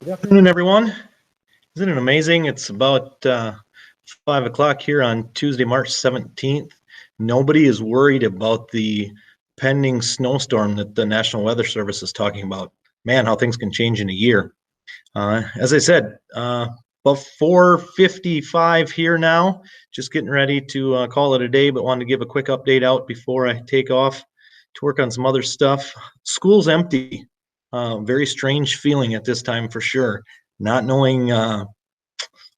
Good afternoon, everyone. Isn't it amazing? It's about 5 o'clock here on Tuesday, March 17th. Nobody is worried about the pending snowstorm that the National Weather Service is talking about. Man, how things can change in a year. As I said, about 4:55 here now. Just getting ready to call it a day, but wanted to give a quick update out before I take off to work on some other stuff. School's empty. Very strange feeling at this time for sure. Not knowing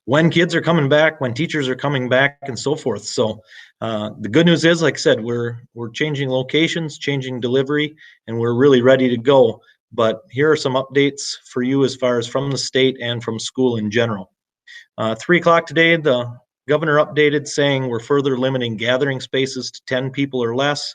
when kids are coming back, when teachers are coming back, and so forth. So the good news is, like I said, we're changing locations, changing delivery, and we're really ready to go. But here are some updates for you as far as from the state and from school in general. 3 o'clock today, the governor updated saying we're further limiting gathering spaces to 10 people or less.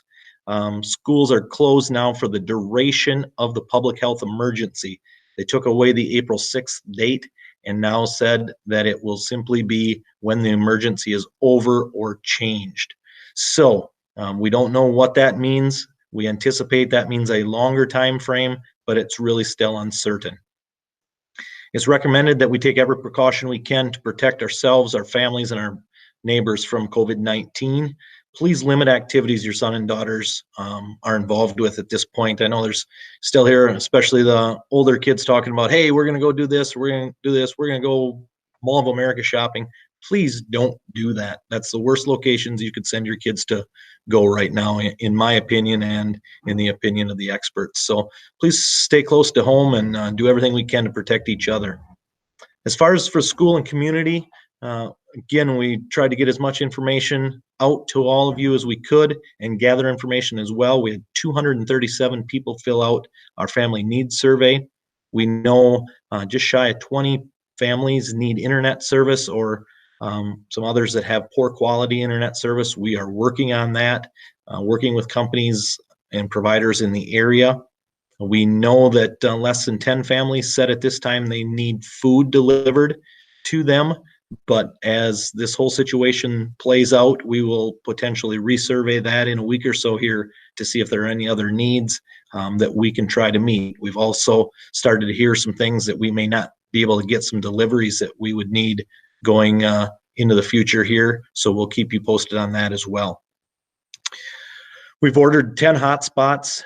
Schools are closed now for the duration of the public health emergency. They took away the April 6th date and now said that it will simply be when the emergency is over or changed. So we don't know what that means. We anticipate that means a longer time frame, but it's really still uncertain. It's recommended that we take every precaution we can to protect ourselves, our families, and our neighbors from COVID-19. Please limit activities your son and daughters are involved with at this point. I know there's still here, especially the older kids talking about, hey, we're going to go do this, we're going to do this, we're going to go Mall of America shopping. Please don't do that. That's the worst locations you could send your kids to go right now, in my opinion, and in the opinion of the experts. So please stay close to home and do everything we can to protect each other. As far as for school and community, again, we tried to get as much information out to all of you as we could and gather information as well. We had 237 people fill out our family needs survey. We know just shy of 20 families need internet service or some others that have poor quality internet service. We are working on that, working with companies and providers in the area. We know that less than 10 families said at this time they need food delivered to them. But as this whole situation plays out, we will potentially resurvey that in a week or so here to see if there are any other needs that we can try to meet. We've also started to hear some things that we may not be able to get some deliveries that we would need going into the future here. So we'll keep you posted on that as well. We've ordered 10 hotspots.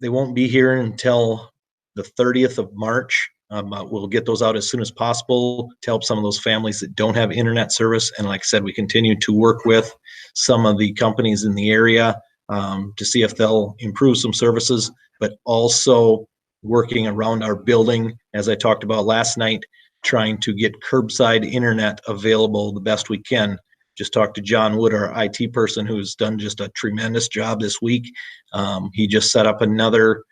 They won't be here until the 30th of March. We'll get those out as soon as possible to help some of those families that don't have internet service. And like I said, we continue to work with some of the companies in the area to see if they'll improve some services, but also working around our building, as I talked about last night, trying to get curbside internet available the best we can. Just talked to John Wood, our IT person, who's done just a tremendous job this week. He just set up another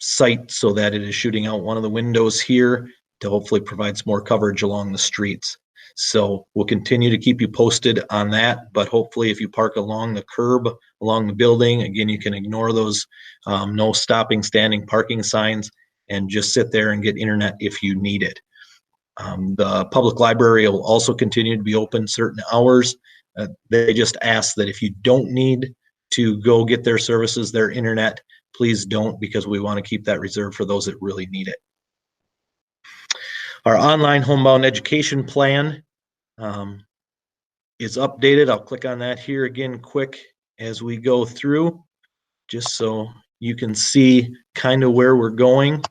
site so that it is shooting out one of the windows here to hopefully provide some more coverage along the streets. So we'll continue to keep you posted on that, but hopefully if you park along the curb, along the building, again, you can ignore those no stopping, standing parking signs and just sit there and get internet if you need it. The public library will also continue to be open certain hours. They just ask that if you don't need to go get their services, their internet, please don't, because we want to keep that reserved for those that really need it. Our online homebound education plan is updated. I'll click on that here again quick as we go through, just so you can see kind of where we're going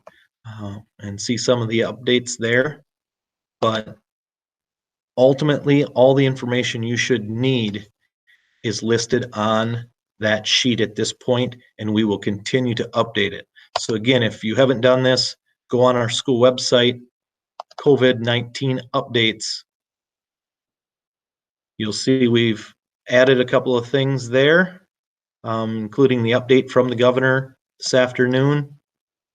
and see some of the updates there. But ultimately, all the information you should need is listed on that sheet at this point, and we will continue to update it. So again, if you haven't done this, go on our school website, COVID-19 updates. You'll see we've added a couple of things there, including the update from the governor this afternoon.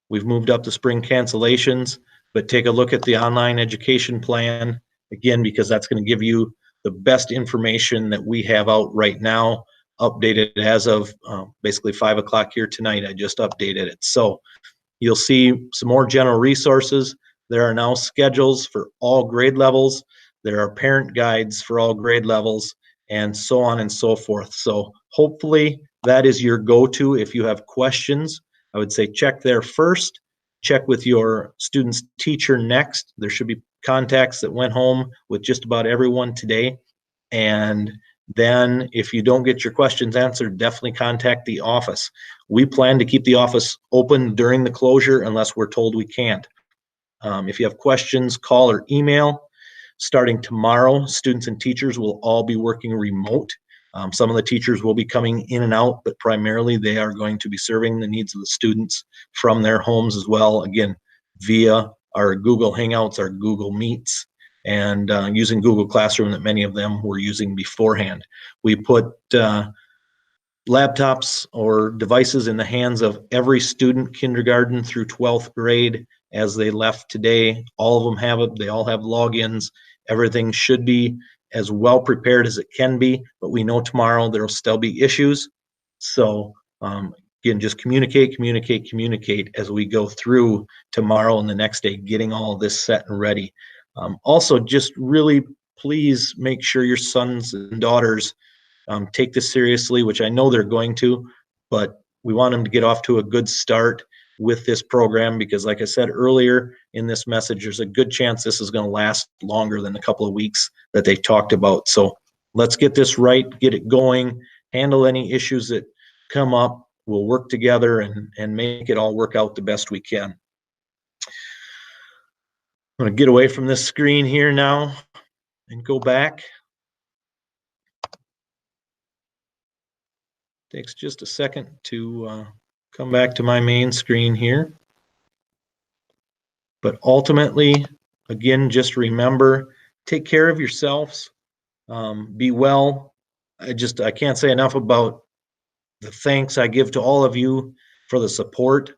We've moved up the spring cancellations, but take a look at the online education plan again, because that's going to give you the best information that we have out right now, updated as of basically 5 o'clock here tonight. I just updated it. So you'll see some more general resources. There are now schedules for all grade levels. There are parent guides for all grade levels, and so on and so forth. So hopefully that is your go-to if you have questions. I would say check there first. check with your student's teacher next. There should be contacts that went home with just about everyone today. And then if you don't get your questions answered, definitely contact the office. We plan to keep the office open during the closure unless we're told we can't. If you have questions, call or email. Starting tomorrow, students and teachers will all be working remote. Some of the teachers will be coming in and out, but primarily they are going to be serving the needs of the students from their homes as well. Again, via our Google Hangouts, our Google Meets, and using Google Classroom that many of them were using beforehand. We put laptops or devices in the hands of every student, kindergarten through 12th grade, as they left today. All of them have it. They all have logins. Everything should be as well prepared as it can be, but we know tomorrow there will still be issues. So again, just communicate as we go through tomorrow and the next day, getting all of this set and ready. Also, just really please make sure your sons and daughters take this seriously, which I know they're going to, but we want them to get off to a good start with this program because, like I said earlier in this message, there's a good chance this is going to last longer than a couple of weeks that they talked about. So let's get this right, get it going, handle any issues that come up. We'll work together and make it all work out the best we can. I'm going to get away from this screen here now and go back. Takes just a second to come back to my main screen here. But ultimately, again, just remember, take care of yourselves, be well. I can't say enough about the thanks I give to all of you for the support,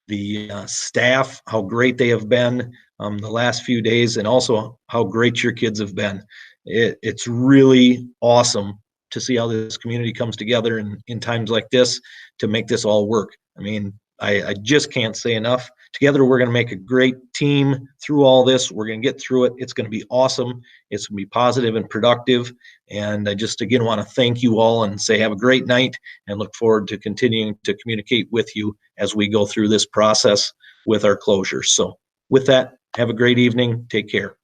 the staff, how great they have been the last few days, and also how great your kids have been. It's really awesome to see how this community comes together in times like this to make this all work. I mean, I just can't say enough. Together, we're going to make a great team through all this. We're going to get through it. It's going to be awesome. It's going to be positive and productive. And I just, again, want to thank you all and say have a great night and look forward to continuing to communicate with you as we go through this process with our closure. So with that, have a great evening. Take care.